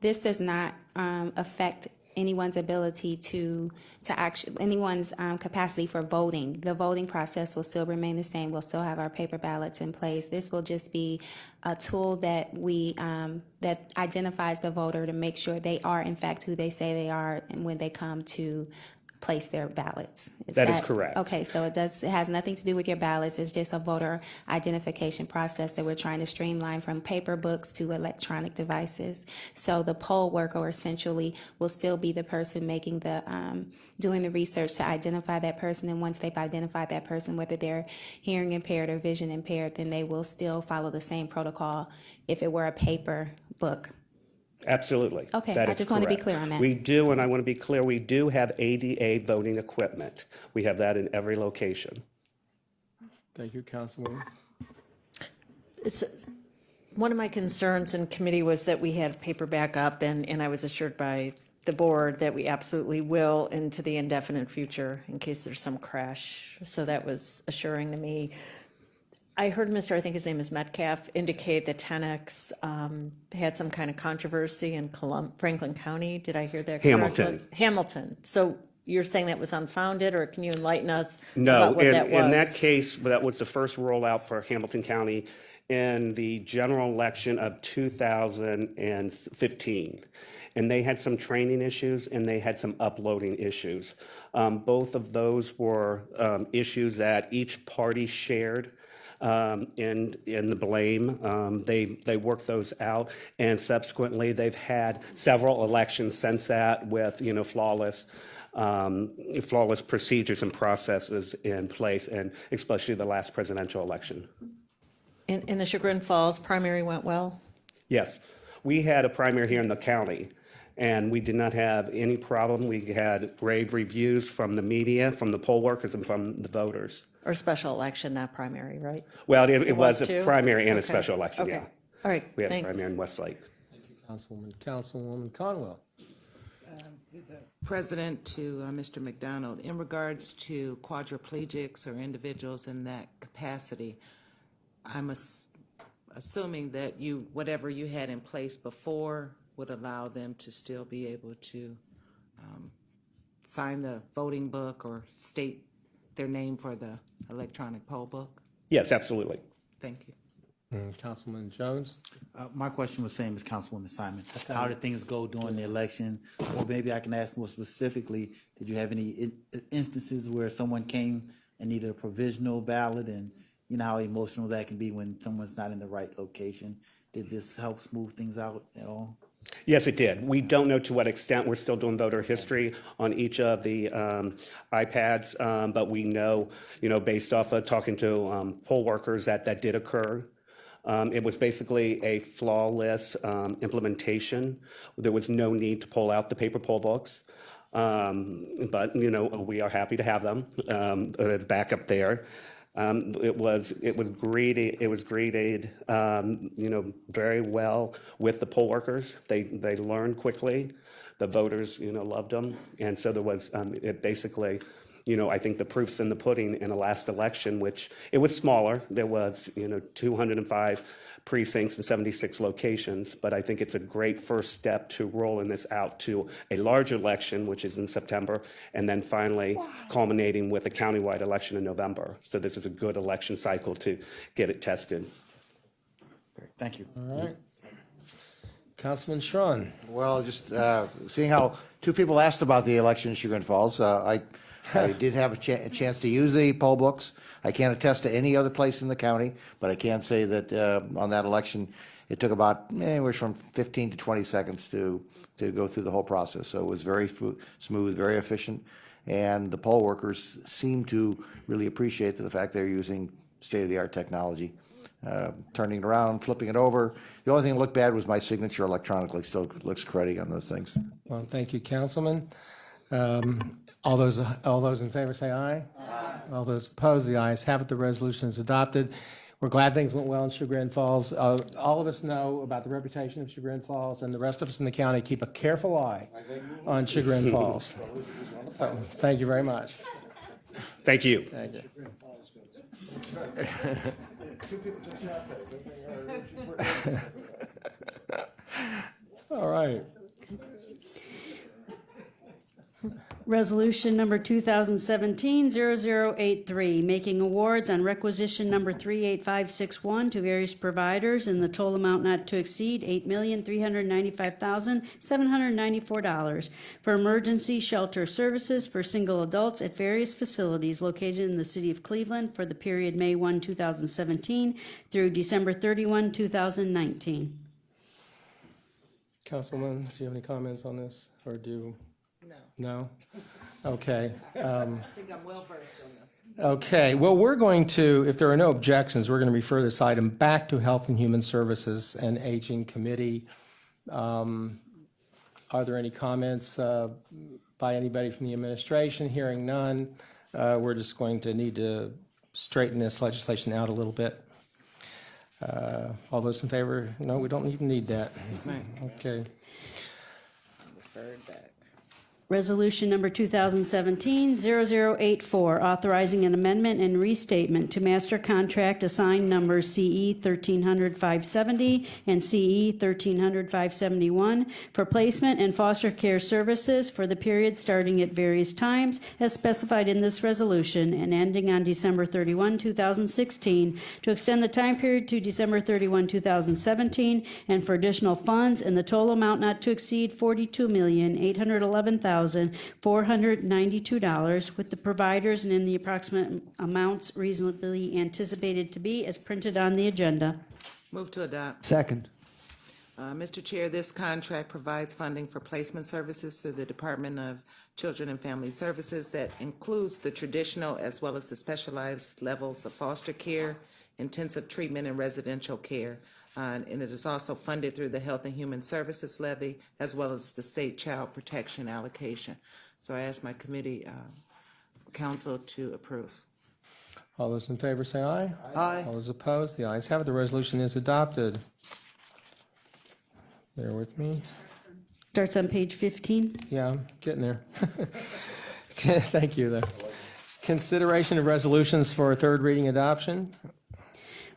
This does not affect anyone's ability to actually, anyone's capacity for voting. The voting process will still remain the same. We'll still have our paper ballots in place. This will just be a tool that that identifies the voter to make sure they are in fact who they say they are, and when they come to place their ballots. That is correct. Okay, so it has nothing to do with your ballots. It's just a voter identification process that we're trying to streamline from paper books to electronic devices. So the poll worker essentially will still be the person making the doing the research to identify that person, and once they've identified that person, whether they're hearing impaired or vision impaired, then they will still follow the same protocol if it were a paper book. Absolutely. Okay, That I is just want to be correct. clear on that. We do, and I want to be clear, we do have ADA voting equipment. We have that in every location. Thank you, Councilwoman. One of my concerns in committee was that we had paper backup, and I was assured by the board that we absolutely will into the indefinite future in case there's some crash. So that was assuring to me. I heard I think his name is Metcalf, indicate that Tenex had some kind of controversy in Franklin County. Did I hear that correctly? Hamilton. Hamilton. So you're saying that was unfounded, or can you enlighten us No, about what that was? in that case, that was the first rollout for Hamilton County in the general election of 2015. And they had some training issues, and they had some uploading issues. Both of those were issues that each party shared in the blame. They worked those out, and subsequently they've had several elections since that with flawless procedures and processes in place, and especially the last presidential election. In the Chagrin Falls primary went well? Yes, we had a primary here in the county, and we did not have any problem. We had rave reviews from the media, from the poll workers, and from the voters. Or special election, not primary, right? Well, it was a too? primary and a Okay. special election, Okay. yeah. All right, We had a thanks. primary in Westlake. Councilwoman Conwell. President, to Mr. McDonald, in regards to quadriplegics or individuals in that capacity, I'm assuming that whatever you had in place before would allow them to still be able to sign the voting book or state their name for the electronic poll book? Yes, absolutely. Thank you. Councilman Jones? My question was same as Councilwoman Simon. How did things go during the election? Or maybe I can ask more specifically, did you have any instances where someone came and needed a provisional ballot, and you know how emotional that can be when someone's not in the right location? Did this help smooth things out at all? Yes, it did. We don't know to what extent. We're still doing voter history on each of the iPads, but we know, based off of talking to poll workers that did occur. It was basically a flawless implementation. There was no need to pull out the paper poll books. But, we are happy to have them as backup there. It was greeted, very well with the poll workers. They learned quickly. The voters, loved them. And so there was, it basically, I think the proof's in the pudding in the last election, which it was smaller. There was, 205 precincts and 76 locations, but I think it's a great first step to rolling this out to a larger election, which is in September, and then finally culminating with a countywide election in November. So this is a good election cycle to get it tested. Thank you. All right. Councilman Strawn? Well, just seeing how two people asked about the election in Chagrin Falls, I did have a chance to use the poll books. I can't attest to any other place in the county, but I can say that on that election, it took about anywhere from 15 to 20 seconds to go through the whole process. So it was very smooth, very efficient, and the poll workers seem to really appreciate the fact they're using state-of-the-art technology. Turning it around, flipping it over. The only thing that looked bad was my signature electronically. Still looks cruddy on those things. Well, thank you, Councilman. All those in favor say aye. Aye. All those opposed, the ayes have it. The resolution is adopted. We're glad things went well in Chagrin Falls. All of us know about the reputation of Chagrin Falls, and the rest of us in the county keep a careful eye on Chagrin Falls. So, thank you very much. Thank you. Thank you. All right. Resolution number 2017-0083, making awards on requisition number 38561 to various providers in the total amount not to exceed $8,395,794 for emergency shelter services for single adults at various facilities located in the city of Cleveland for the period May 1, 2017 through December 31, 2019. Councilman, do you have any comments on this, or do? No? Okay. I think I'm well versed on this. Okay, well, we're going to, if there are no objections, we're going to refer this item back to Health and Human Services and Aging Committee. Are there any comments by anybody from the administration? Hearing none, we're just going to need to straighten this legislation out a little bit. All those in favor? No, we don't even need that. Okay. Referred back. Resolution number 2017-0084, authorizing an amendment and restatement to master contract assigned numbers CE 1300-570 and CE 1300-571 for placement and foster care services for the period starting at various times as specified in this resolution and ending on December 31, 2016, to extend the time period to December 31, 2017, and for additional funds in the total amount not to exceed $42,811,492 with the providers and in the approximate amounts reasonably anticipated to be as printed on the agenda. Move to adopt. Second. Mr. Chair, this contract provides funding for placement services through the Department of Children and Family Services that includes the traditional as well as the specialized levels of foster care, intensive treatment, and residential care. And it is also funded through the Health and Human Services levy as well as the State Child Protection allocation. So I ask my committee council to approve. All those in favor say aye. Aye. All those opposed, the ayes have it. The resolution is adopted. Bear with me. Starts on page 15. Yeah, I'm getting there. Thank you, though. Consideration of resolutions for third reading adoption.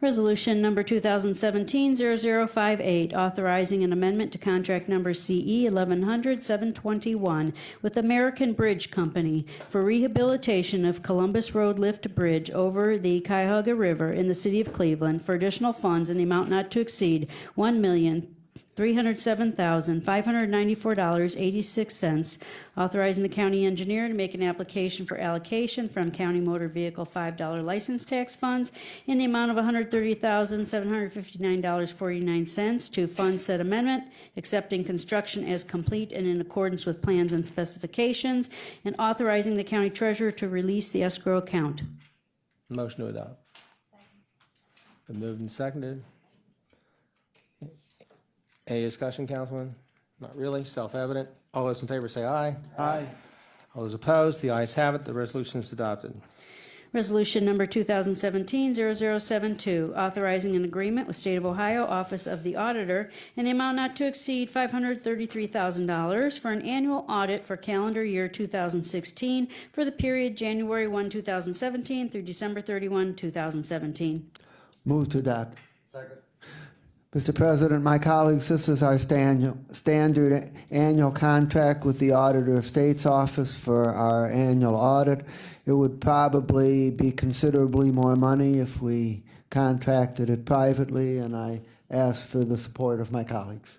Resolution number 2017-0058, authorizing an amendment to contract number CE 1100-721 with American Bridge Company for rehabilitation of Columbus Road Lift Bridge over the Cuyahoga River in the city of Cleveland for additional funds in the amount not to exceed $1,307,594.86, authorizing the county engineer to make an application for allocation from county motor vehicle $5 license tax funds in the amount of $130,759.49 to fund said amendment, accepting construction as complete and in accordance with plans and specifications, and authorizing the county treasurer to release the escrow account. Motion to adopt. Been moved and seconded. Any discussion, Councilman? Not really, self-evident. All those in favor say aye. Aye. All those opposed, the ayes have it, the resolution is adopted. Resolution number 2017-0072, authorizing an agreement with State of Ohio Office of the Auditor in the amount not to exceed $533,000 for an annual audit for calendar year 2016 for the period January 1, 2017 through December 31, 2017. Move to adopt. Mr. President, my colleagues, this is our standard annual contract with the Auditor of State's office for our annual audit. It would probably be considerably more money if we contracted it privately, and I ask for the support of my colleagues.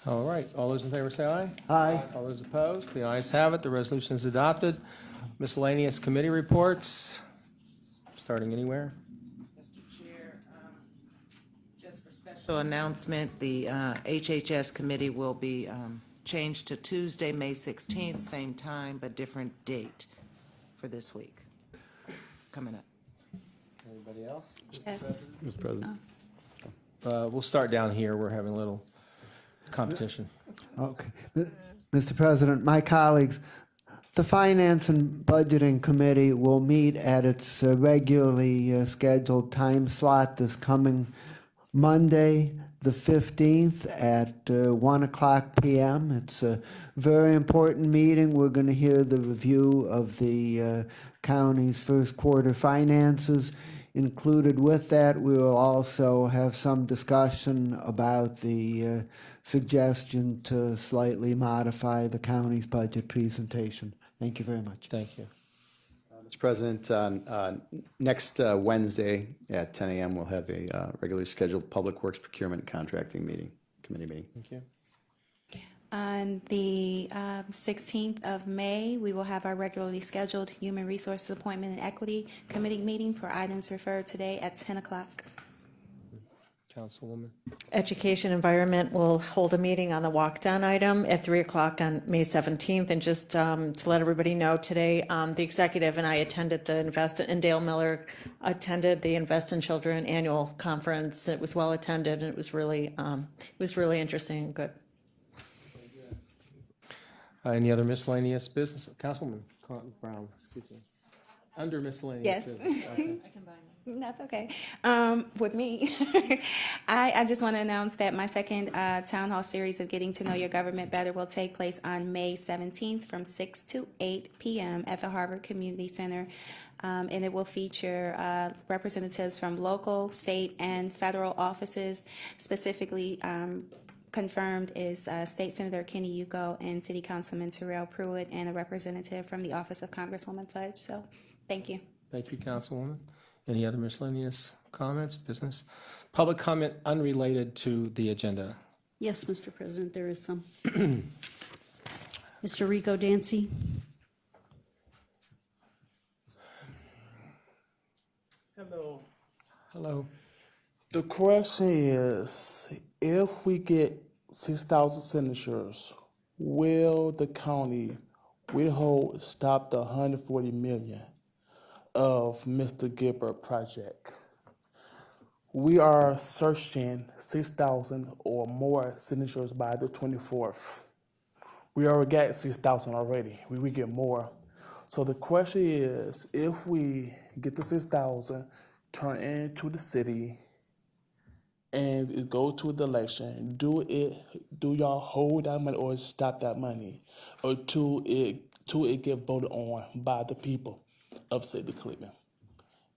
All right, all those in favor say aye. Aye. All those opposed, the ayes have it, the resolution is adopted. Miscellaneous committee reports, starting anywhere. Special announcement, the HHS committee will be changed to Tuesday, May 16th, same time, but different date for this week. Coming up. Anybody else? Yes. Mr. President. We'll start down here, we're having a little competition. Okay. Mr. President, my colleagues, the Finance and Budgeting Committee will meet at its regularly scheduled time slot this coming Monday, the 15th at 1 o'clock p.m. It's a very important meeting. We're going to hear the review of the county's first quarter finances. Included with that, we will also have some discussion about the suggestion to slightly modify the county's budget presentation. Thank you very much. Thank you. Mr. President, next Wednesday at 10 a.m., we'll have a regularly scheduled Public Works Procurement Contracting Committee meeting. Thank you. On the 16th of May, we will have our regularly scheduled Human Resources Appointment and Equity Committee meeting for items referred today at 10 o'clock. Councilwoman. Education Environment will hold a meeting on the walk-down item at 3 o'clock on May 17th. And just to let everybody know, today, the executive and I attended the and Dale Miller attended the Invest in Children annual conference. It was well attended, and it was really interesting and good. Any other miscellaneous business? Councilwoman Brown, excuse me. Under miscellaneous Yes. business. Okay. That's okay. With me, I just want to announce that my second town hall series of Getting to Know Your Government Better will take place on May 17th from 6 to 8 p.m. at the Harvard Community Center. And it will feature representatives from local, state, and federal offices. Specifically confirmed is State Senator Kenny Yuko and City Councilman Terrell Pruitt, and a representative from the Office of Congresswoman Fudge. So, thank you. Thank you, Councilwoman. Any other miscellaneous comments, business? Public comment unrelated to the agenda. Yes, Mr. President, there is some. Mr. Rico Dancy. Hello. Hello. The question is, if we get 6,000 signatures, will the county stop the 140 million of Mr. Gilbert project? We are searching 6,000 or more signatures by the 24th. We already got 6,000 already. We will get more. So the question is, if we get the 6,000, turn into the city, and it go to the election, do y'all hold that money or stop that money, or to it get voted on by the people of City of Cleveland?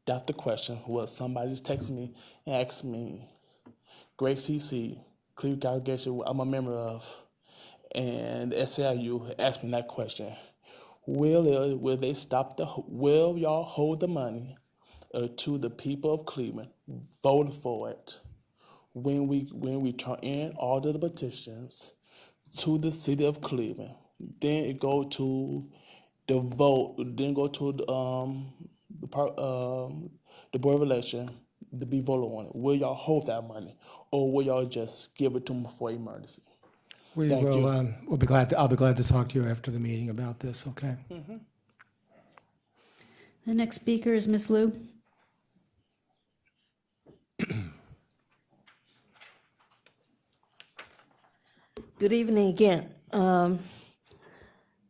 That's the question. Well, somebody just texted me and asked me, Greg CC, Cleveland Congregation, I'm a member of, and SAIU asked me that question. Will they stop will y'all hold the money to the people of Cleveland, vote for it, when we turn in all of the petitions to the city of Cleveland? Then it go to the vote, then go to the Board of Election to be voted on it. Will y'all hold that money, or will y'all just give it to them for emergency? We Thank will, you. I'll be glad to talk to you after the meeting about this, okay? The next speaker is Ms. Liu. Good evening again.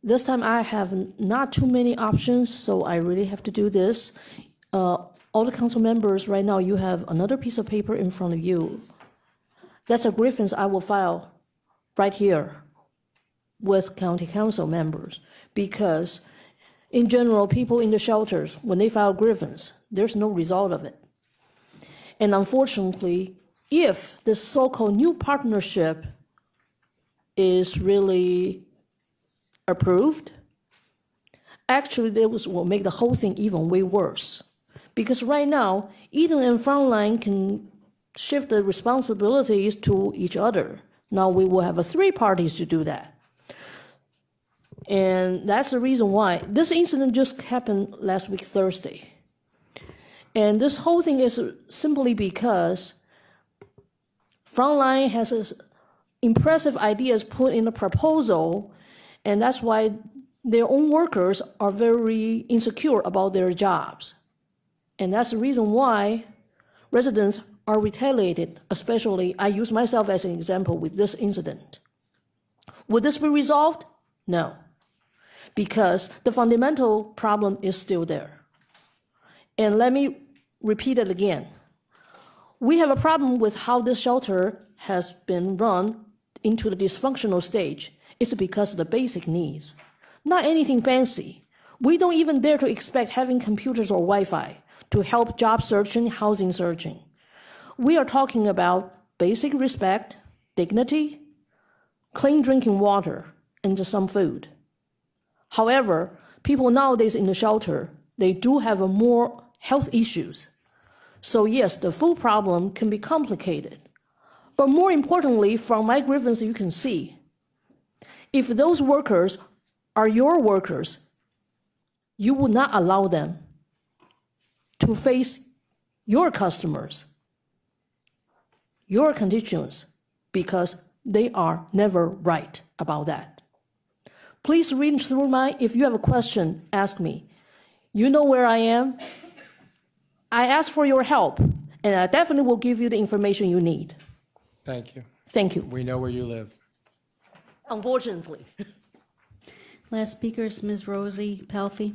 This time I have not too many options, so I really have to do this. All the council members, right now, you have another piece of paper in front of you. That's a grievance I will file right here with county council members, because in general, people in the shelters, when they file grievance, there's no result of it. And unfortunately, if this so-called new partnership is really approved, actually this will make the whole thing even way worse. Because right now, Eden and Frontline can shift the responsibilities to each other. Now we will have three parties to do that. And that's the reason why. This incident just happened last week, Thursday. And this whole thing is simply because Frontline has impressive ideas put in a proposal, and that's why their own workers are very insecure about their jobs. And that's the reason why residents are retaliated, especially, I use myself as an example with this incident. Would this be resolved? No, because the fundamental problem is still there. And let me repeat it again. We have a problem with how this shelter has been run into the dysfunctional stage. It's because of the basic needs, not anything fancy. We don't even dare to expect having computers or Wi-Fi to help job searching, housing searching. We are talking about basic respect, dignity, clean drinking water, and just some food. However, people nowadays in the shelter, they do have more health issues. So yes, the food problem can be complicated. But more importantly, from my grievance, you can see, if those workers are your workers, you would not allow them to face your customers, your constituents, because they are never right about that. Please read through if you have a question, ask me. You know where I am. I ask for your help, and I definitely will give you the information you need. Thank you. Thank you. We know where you live. Unfortunately. Last speaker is Ms. Rosie Palfy.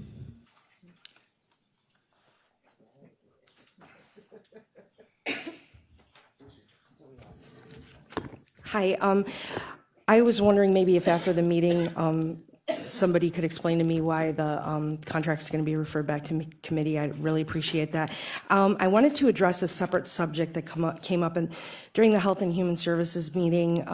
Hi, I was wondering maybe if after the meeting, somebody could explain to me why the contract's going to be referred back to committee. I'd really appreciate that. I wanted to address a separate subject that came up during the Health and Human Services meeting.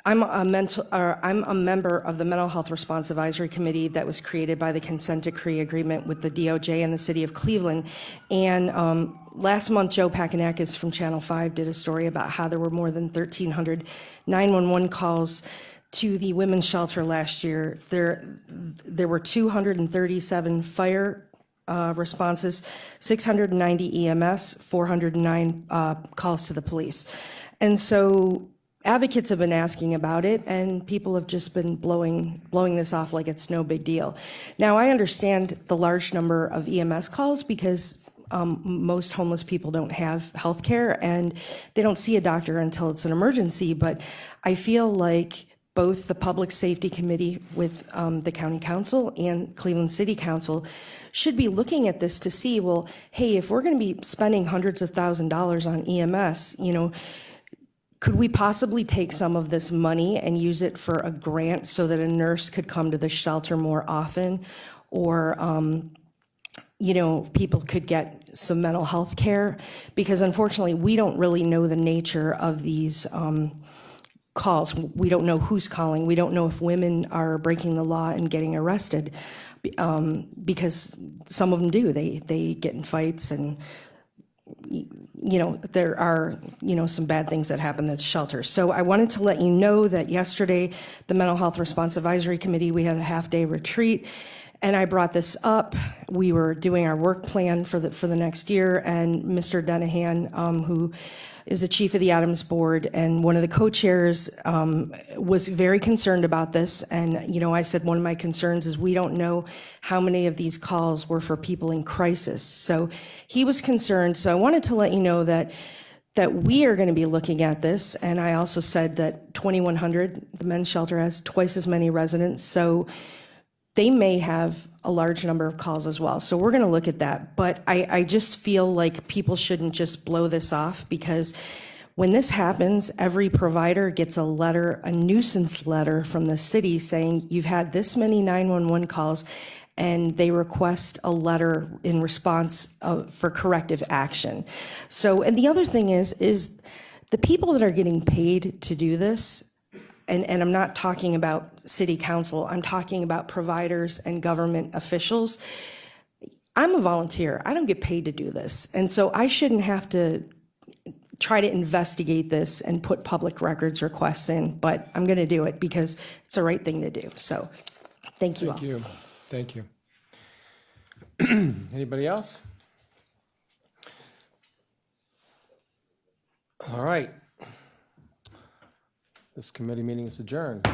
I'm a member of the Mental Health Response Advisory Committee that was created by the consent decree agreement with the DOJ and the City of Cleveland. And last month, Joe Pakinakis from Channel 5 did a story about how there were more than 1,300 911 calls to the women's shelter last year. There were 237 fire responses, 690 EMS, 409 calls to the police. And so advocates have been asking about it, and people have just been blowing this off like it's no big deal. Now, I understand the large number of EMS calls because most homeless people don't have health care and they don't see a doctor until it's an emergency, but I feel like both the Public Safety Committee with the County Council and Cleveland City Council should be looking at this to see, well, hey, if we're going to be spending hundreds of $1,000s on EMS, you know, could we possibly take some of this money and use it for a grant so that a nurse could come to the shelter more often? Or, you know, people could get some mental health care? Because unfortunately, we don't really know the nature of these calls. We don't know who's calling. We don't know if women are breaking the law and getting arrested, because some of them do. They get in fights, and you know, there are, you know, some bad things that happen at shelters. So I wanted to let you know that yesterday, the Mental Health Response Advisory Committee, we had a half-day retreat, and I brought this up. We were doing our work plan for the next year, and Mr. Denahan, who is the chief of the Adams Board and one of the co-chairs, was very concerned about this. And, you know, I said one of my concerns is we don't know how many of these calls were for people in crisis. So he was concerned. So I wanted to let you know that we are going to be looking at this. And I also said that 2100, the men's shelter, has twice as many residents. So they may have a large number of calls as well. So we're going to look at that. But I just feel like people shouldn't just blow this off, because when this happens, every provider gets a letter, a nuisance letter from the city saying you've had this many 911 calls, and they request a letter in response for corrective action. So, and the other thing is the people that are getting paid to do this, and I'm not talking about city council, I'm talking about providers and government officials. I'm a volunteer. I don't get paid to do this. And so I shouldn't have to try to investigate this and put public records requests in, but I'm going to do it because it's the right thing to do. So thank you all. Thank you. Anybody else? All right. This committee meeting is adjourned.